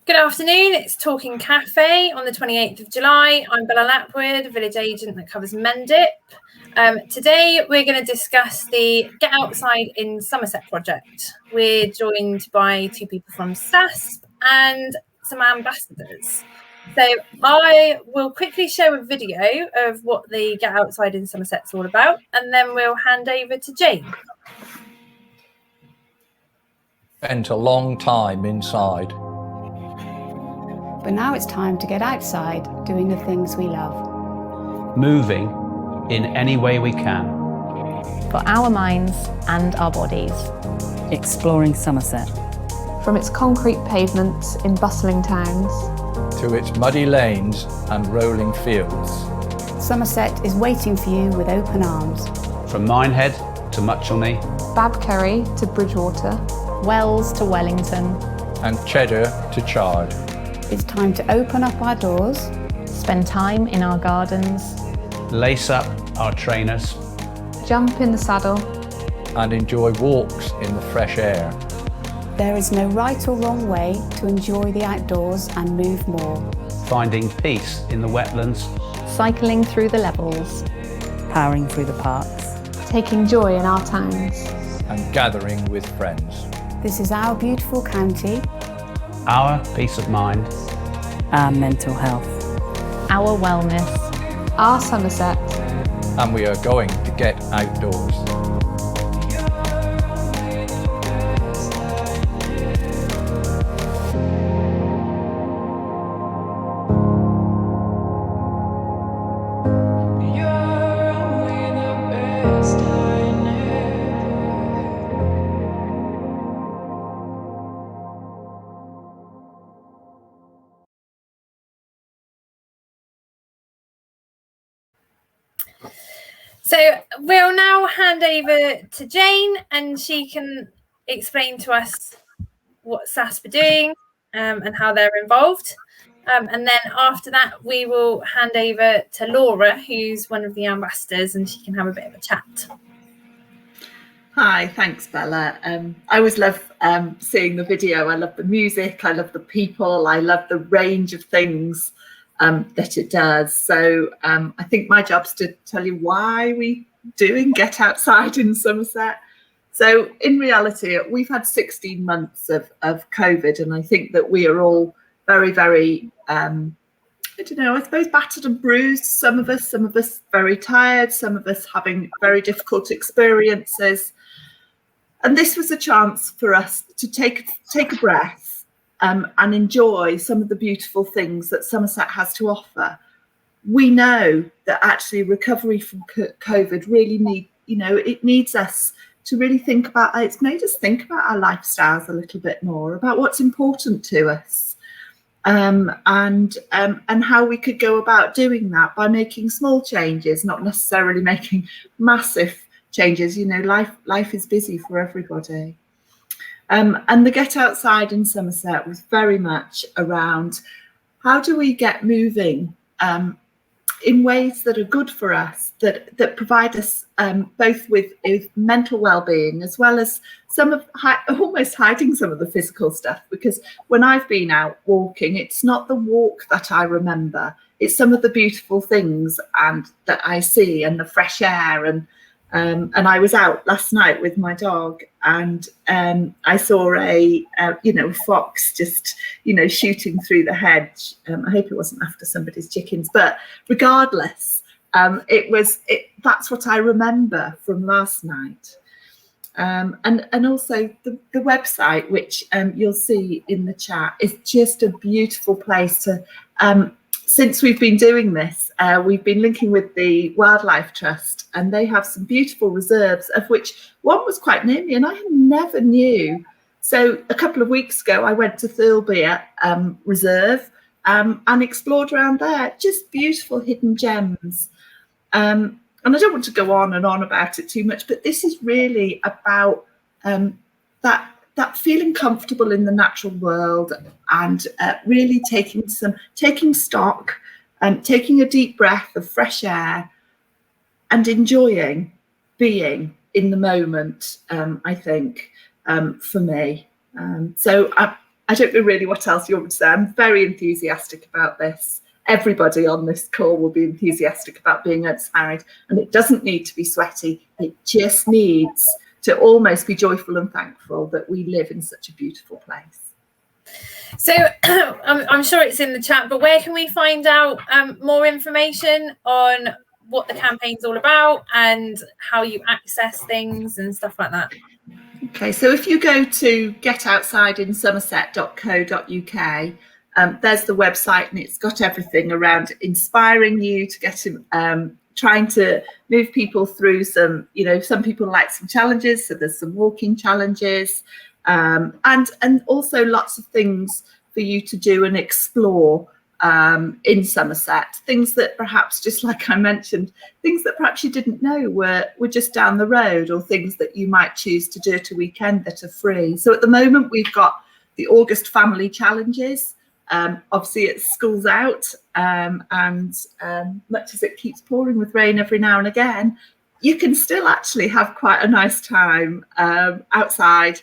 Good afternoon, it's Talking Cafe on the 28th of July. I'm Bella Lapwood, village agent that covers Mendip. Today we're going to discuss the Get Outside in Somerset project. We're joined by two people from SASP and some ambassadors. So I will quickly show a video of what the Get Outside in Somerset's all about, and then we'll hand over to Jane. Spent a long time inside. But now it's time to get outside, doing the things we love. Moving in any way we can. For our minds and our bodies. Exploring Somerset. From its concrete pavements in bustling towns to its muddy lanes and rolling fields. Somerset is waiting for you with open arms. From Minehead to Muchelney. Babkerry to Bridgewater. Wells to Wellington. And Cheddar to Chard. It's time to open up our doors. Spend time in our gardens. Lace up our trainers. Jump in the saddle. And enjoy walks in the fresh air. There is no right or wrong way to enjoy the outdoors and move more. Finding peace in the wetlands. Cycling through the levels. Powering through the parks. Taking joy in our towns. And gathering with friends. This is our beautiful county. Our peace of mind. Our mental health. Our wellness. Our Somerset. And we are going to get outdoors. So we'll now hand over to Jane, and she can explain to us what SASP are doing and how they're involved. And then after that, we will hand over to Laura, who's one of the ambassadors, and she can have a bit of a chat. Hi, thanks, Bella. I always love seeing the video. I love the music, I love the people, I love the range of things that it does. So I think my job's to tell you why we doing Get Outside in Somerset. So in reality, we've had 16 months of COVID, and I think that we are all very, very, I don't know, I suppose battered and bruised. Some of us very tired, some of us having very difficult experiences. And this was a chance for us to take a breath and enjoy some of the beautiful things that Somerset has to offer. We know that actually recovery from COVID really needs us to really think about, it's made us think about our lifestyles a little bit more, about what's important to us, and how we could go about doing that by making small changes, not necessarily making massive changes. You know, life is busy for everybody. And the Get Outside in Somerset was very much around how do we get moving in ways that are good for us, that provide us both with mental well-being, as well as almost hiding some of the physical stuff. Because when I've been out walking, it's not the walk that I remember, it's some of the beautiful things and that I see, and the fresh air. And I was out last night with my dog, and I saw a fox just shooting through the hedge. I hope it wasn't after somebody's chickens, but regardless, that's what I remember from last night. And also the website, which you'll see in the chat, is just a beautiful place to. Since we've been doing this, we've been linking with the Wildlife Trust, and they have some beautiful reserves, of which one was quite near me, and I never knew. So a couple of weeks ago, I went to Thirlby Reserve and explored around there. Just beautiful hidden gems. And I don't want to go on and on about it too much, but this is really about that feeling comfortable in the natural world, and really taking stock and taking a deep breath of fresh air and enjoying being in the moment, I think, for me. So I don't know really what else you want me to say. I'm very enthusiastic about this. Everybody on this call will be enthusiastic about being outside, and it doesn't need to be sweaty. It just needs to almost be joyful and thankful that we live in such a beautiful place. So I'm sure it's in the chat, but where can we find out more information on what the campaign's all about and how you access things and stuff like that? Okay, so if you go to getoutsideinsomerset.co.uk, there's the website, and it's got everything around inspiring you to get trying to move people through some, some people like some challenges, so there's some walking challenges, and also lots of things for you to do and explore in Somerset, things that perhaps, just like I mentioned, things that perhaps you didn't know were just down the road, or things that you might choose to do at a weekend that are free. So at the moment we've got the August family challenges. Obviously it's school's out, and much as it keeps pouring with rain every now and again, you can still actually have quite a nice time outside,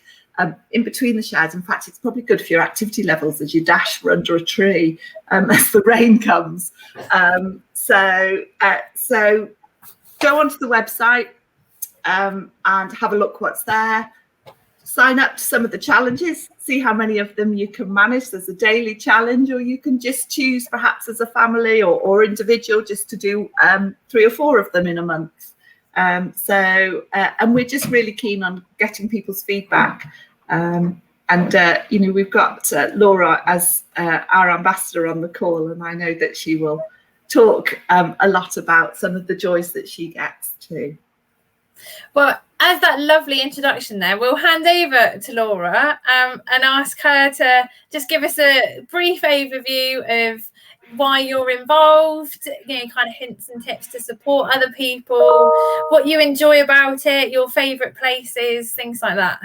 in between the sheds. In fact, it's probably good for your activity levels as you dash for under a tree as the rain comes. So go onto the website and have a look what's there. Sign up to some of the challenges, see how many of them you can manage. There's a daily challenge, or you can just choose perhaps as a family or individual just to do 3 or 4 of them in a month. And we're just really keen on getting people's feedback. We've got Laura as our ambassador on the call, and I know that she will talk a lot about some of the joys that she gets too. Well, as that lovely introduction there, we'll hand over to Laura and ask her to just give us a brief overview of why you're involved, kind of hints and tips to support other people, what you enjoy about it, your favourite places, things like that.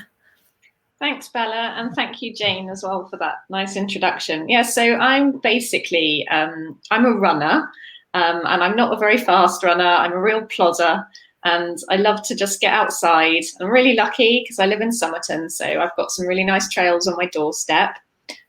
Thanks, Bella, and thank you, Jane, as well, for that nice introduction. Yeah, so I'm basically, I'm a runner, and I'm not a very fast runner. I'm a real plodder, and I love to just get outside. I'm really lucky because I live in Somerton, so I've got some really nice trails on my doorstep.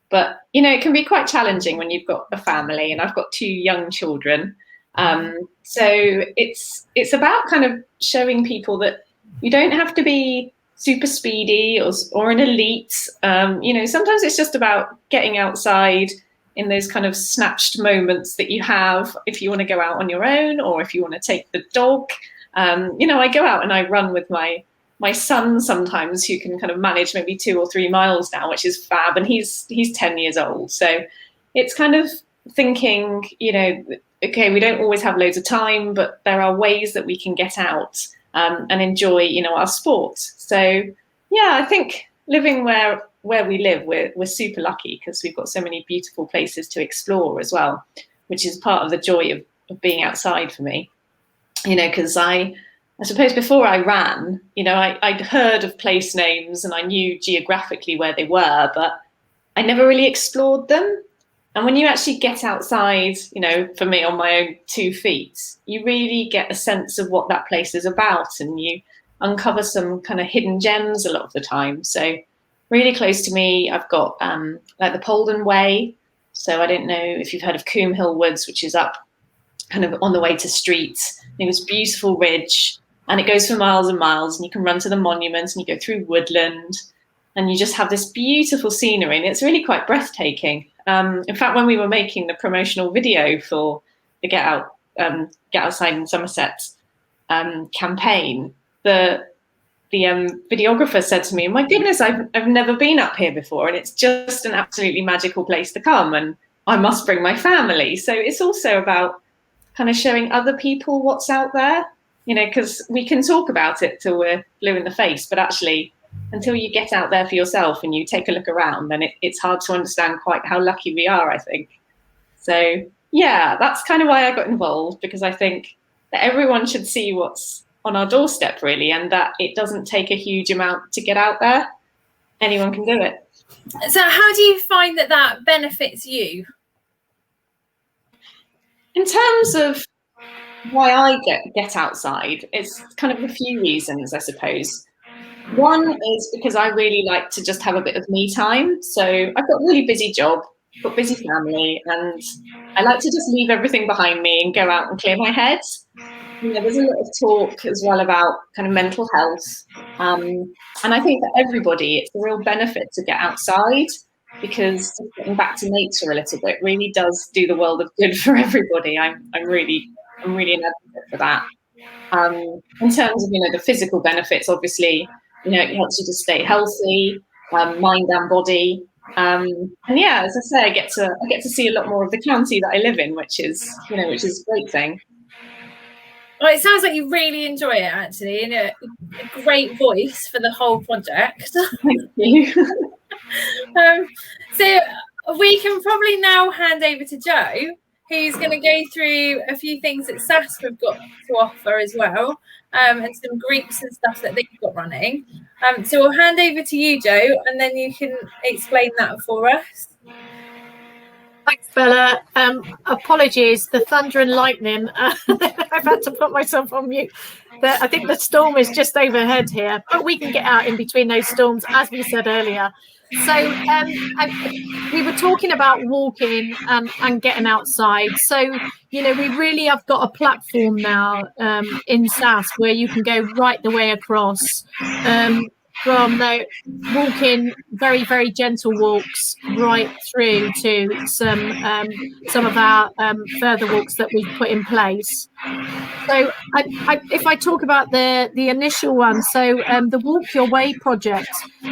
But, it can be quite challenging when you've got a family, and I've got 2 young children. So it's about kind of showing people that you don't have to be super speedy or an elite. Sometimes it's just about getting outside in those kind of snatched moments that you have if you want to go out on your own, or if you want to take the dog. I go out and I run with my son sometimes, who can kind of manage maybe 2 or 3 miles now, which is fab, and he's 10 years old. So it's kind of thinking, okay, we don't always have loads of time, but there are ways that we can get out and enjoy, our sport. So yeah, I think living where we live, we're super lucky because we've got so many beautiful places to explore as well, which is part of the joy of being outside for me. Because I suppose before I ran, I'd heard of place names and I knew geographically where they were, but I never really explored them. And when you actually get outside, for me on my own 2 feet, you really get a sense of what that place is about, and you uncover some kind of hidden gems a lot of the time. So really close to me, I've got like the Polden Way. So I don't know if you've heard of Coombe Hill Woods, which is up kind of on the way to Street. I think it's a beautiful ridge, and it goes for miles and miles, and you can run to the monuments and you go through woodland, and you just have this beautiful scenery, and it's really quite breathtaking. In fact, when we were making the promotional video for the Get Outside in Somerset campaign, the videographer said to me, "My goodness, I've never been up here before, and it's just an absolutely magical place to come, and I must bring my family." So it's also about kind of showing other people what's out there, because we can talk about it till we're blue in the face, but actually, until you get out there for yourself and you take a look around, then it's hard to understand quite how lucky we are, I think. So yeah, that's kind of why I got involved, because I think that everyone should see what's on our doorstep, really, and that it doesn't take a huge amount to get out there. Anyone can do it. So how do you find that benefits you? In terms of why I get outside, it's kind of a few reasons, I suppose. One is because I really like to just have a bit of me time. So I've got a really busy job, got busy family, and I like to just leave everything behind me and go out and clear my head. There's a lot of talk as well about kind of mental health. And I think for everybody, it's a real benefit to get outside, because just getting back to nature a little bit really does do the world of good for everybody. I'm really an advocate for that. In terms of, the physical benefits, obviously, it helps you to stay healthy, mind and body. And yeah, as I say, I get to see a lot more of the county that I live in, which is a great thing. Well, it sounds like you really enjoy it, actually, and a great voice for the whole project. Thank you. So we can probably now hand over to Jo, who's going to go through a few things that SAS have got to offer as well, and some groups and stuff that they've got running. So we'll hand over to you, Jo, and then you can explain that for us. Thanks, Bella. Apologies, the thunder and lightning. I've had to put myself on mute. But I think the storm is just overhead here, but we can get out in between those storms, as we said earlier. So we were talking about walking and getting outside. So, we really have got a platform now in SAS where you can go right the way across. From the walking, very, very gentle walks right through to some of our further walks that we've put in place. So if I talk about the initial one, so the Walk Your Way project,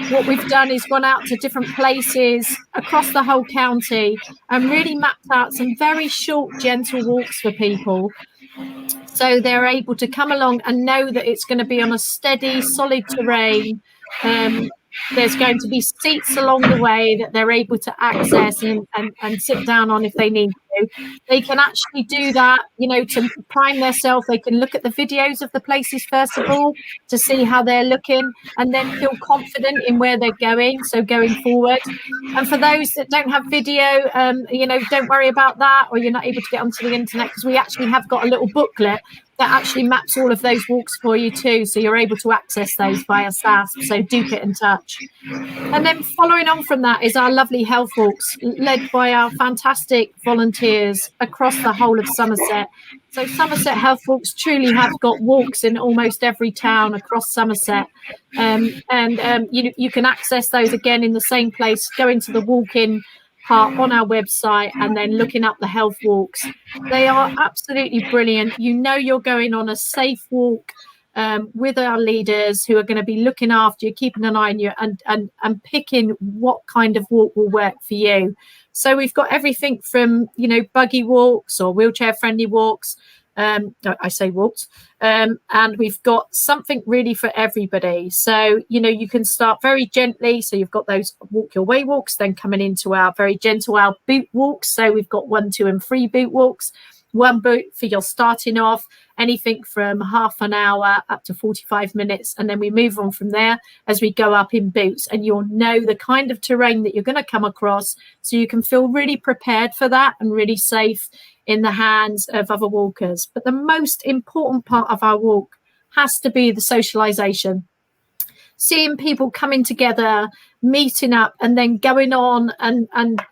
what we've done is gone out to different places across the whole county and really mapped out some very short, gentle walks for people. So they're able to come along and know that it's going to be on a steady, solid terrain. There's going to be seats along the way that they're able to access and sit down on if they need to. They can actually do that, to prime themselves. They can look at the videos of the places, first of all, to see how they're looking, and then feel confident in where they're going, so going forward. And for those that don't have video, don't worry about that, or you're not able to get onto the internet, because we actually have got a little booklet that actually maps all of those walks for you too, so you're able to access those via SAS. So do get in touch. And then following on from that is our lovely health walks, led by our fantastic volunteers across the whole of Somerset. So Somerset Health Walks truly have got walks in almost every town across Somerset. You can access those again in the same place, going to the walk-in part on our website and then looking up the health walks. They are absolutely brilliant. You're going on a safe walk with our leaders who are going to be looking after you, keeping an eye on you, and picking what kind of walk will work for you. So we've got everything from buggy walks or wheelchair friendly walks. I say walks, and we've got something really for everybody. So you can start very gently. So you've got those Walk Your Way walks, then coming into our very gentle, our boot walks. So we've got 1, 2 and 3 boot walks. One boot for your starting off, anything from half an hour up to 45 minutes. And then we move on from there as we go up in boots, and you'll know the kind of terrain that you're going to come across, so you can feel really prepared for that and really safe in the hands of other walkers. But the most important part of our walk has to be the socialization. Seeing people coming together, meeting up, and then going on and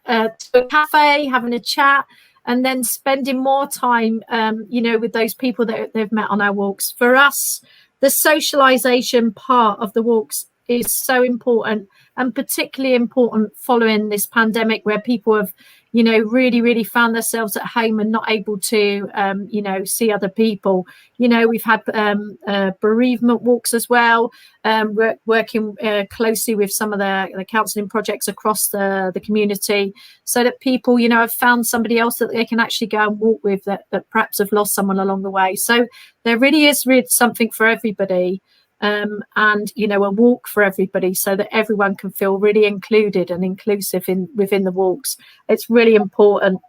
to a cafe, having a chat, and then spending more time, with those people that they've met on our walks. For us, the socialization part of the walks is so important, and particularly important following this pandemic, where people have, really, really found themselves at home and not able to, see other people. We've had bereavement walks as well. We're working closely with some of the counselling projects across the community, so that people, have found somebody else that they can actually go and walk with that perhaps have lost someone along the way. So there really is something for everybody. And a walk for everybody, so that everyone can feel really included and inclusive within the walks. It's really important.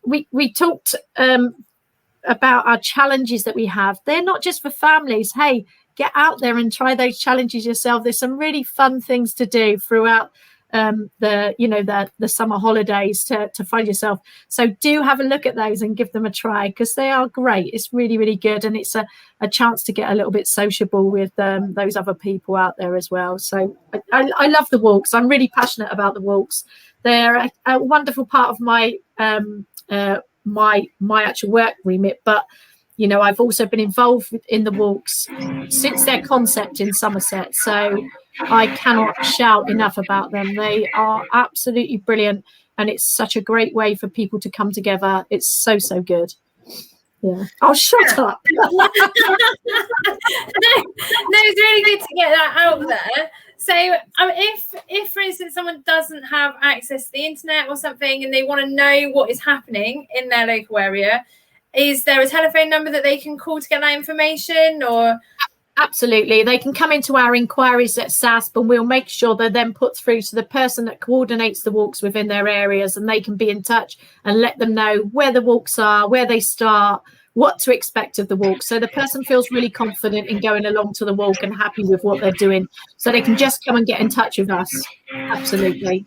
We talked about our challenges that we have. They're not just for families. Hey, get out there and try those challenges yourself. There's some really fun things to do throughout the summer holidays to find yourself. So do have a look at those and give them a try, because they are great. It's really, really good, and it's a chance to get a little bit sociable with those other people out there as well. So I love the walks. I'm really passionate about the walks. They're a wonderful part of my my actual work remit, but I've also been involved in the walks since their concept in Somerset, so I cannot shout enough about them. They are absolutely brilliant, and it's such a great way for people to come together. It's so good. Yeah. Oh, shut up. No, it's really good to get that out there. So if for instance someone doesn't have access to the internet or something and they want to know what is happening in their local area, is there a telephone number that they can call to get that information? Or absolutely, they can come into our inquiries at SASP, and we'll make sure they're then put through to the person that coordinates the walks within their areas, and they can be in touch and let them know where the walks are, where they start, what to expect of the walk, so the person feels really confident in going along to the walk and happy with what they're doing, so they can just come and get in touch with us. Absolutely.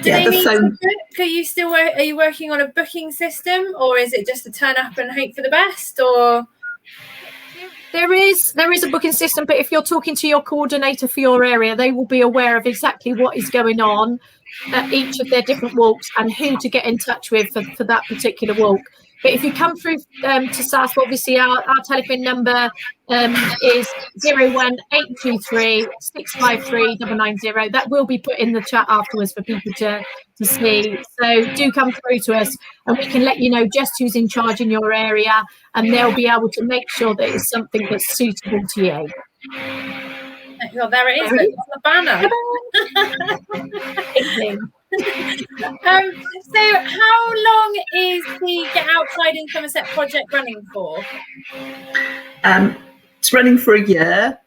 Do they need to book? Are you working on a booking system, or is it just to turn up and hope for the best? Or there is a booking system, but if you're talking to your coordinator for your area, they will be aware of exactly what is going on at each of their different walks and who to get in touch with for that particular walk. But if you come through to SAS, obviously our telephone number is 01823 653 990. That will be put in the chat afterwards for people to see. So do come through to us, and we can let you know just who's in charge in your area, and they'll be able to make sure that it's something that's suitable to you. Oh, there it is. Look, on the banner. So how long is the Get Outside in Somerset project running for? It's running for a year.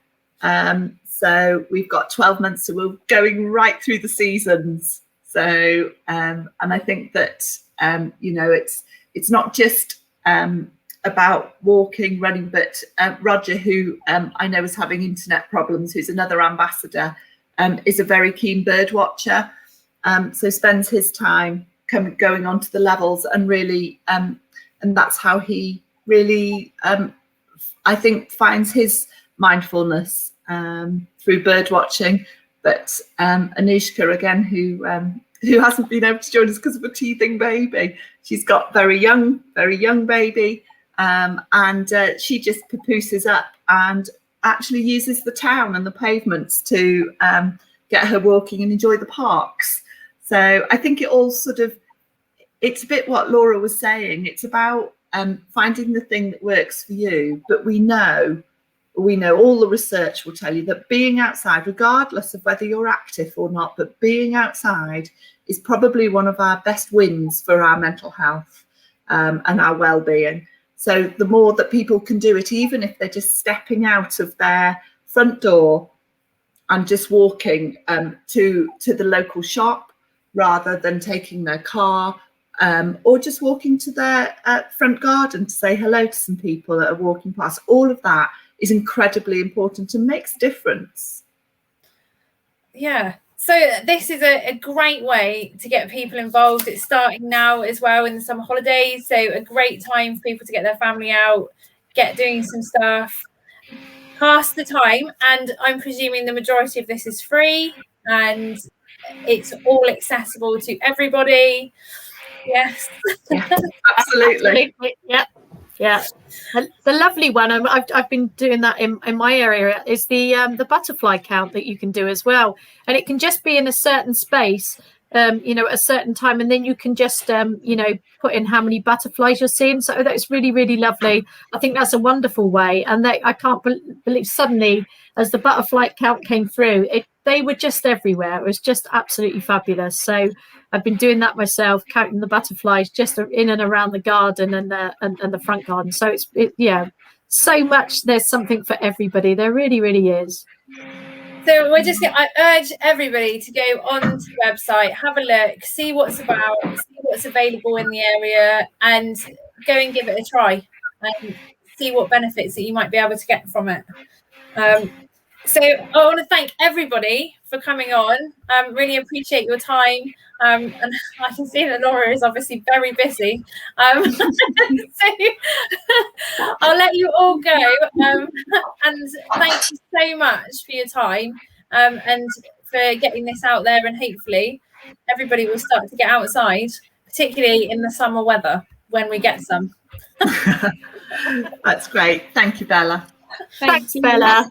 So we've got 12 months, so we're going right through the seasons. So and I think that it's not just about walking, running, but Roger, who I know is having internet problems, who's another ambassador, is a very keen bird watcher. So spends his time going onto the levels and really, and that's how he really, I think, finds his mindfulness through bird watching. But Anushka, again, who hasn't been able to join us because of a teething baby, she's got very young baby, and she just papooses up and actually uses the town and the pavements to get her walking and enjoy the parks. So I think it all it's a bit what Laura was saying. It's about finding the thing that works for you. But we know all the research will tell you that being outside, regardless of whether you're active or not, but being outside is probably one of our best wins for our mental health and our well-being. So the more that people can do it, even if they're just stepping out of their front door and just walking to the local shop, rather than taking their car, or just walking to their front garden to say hello to some people that are walking past. All of that is incredibly important and makes a difference. Yeah. So this is a great way to get people involved. It's starting now as well in the summer holidays. So a great time for people to get their family out, get doing some stuff, pass the time. And I'm presuming the majority of this is free and it's all accessible to everybody. Yes. Absolutely. Yeah. The lovely one, I've been doing that in my area, is the butterfly count that you can do as well, and it can just be in a certain space, at a certain time, and then you can just put in how many butterflies you're seeing. So that's really, really lovely. I think that's a wonderful way, and I can't believe suddenly as the butterfly count came through, they were just everywhere. It was just absolutely fabulous. So I've been doing that myself, counting the butterflies just in and around the garden and the front garden. So it's so much. There's something for everybody. There really, really is. So I urge everybody to go onto the website, have a look, see what's about, see what's available in the area, and go and give it a try and see what benefits that you might be able to get from it. So I want to thank everybody for coming on. Really appreciate your time. And I can see that Laura is obviously very busy. So I'll let you all go. And thank you so much for your time and for getting this out there. And hopefully everybody will start to get outside, particularly in the summer weather when we get some. That's great. Thank you, Bella. Thanks, Bella.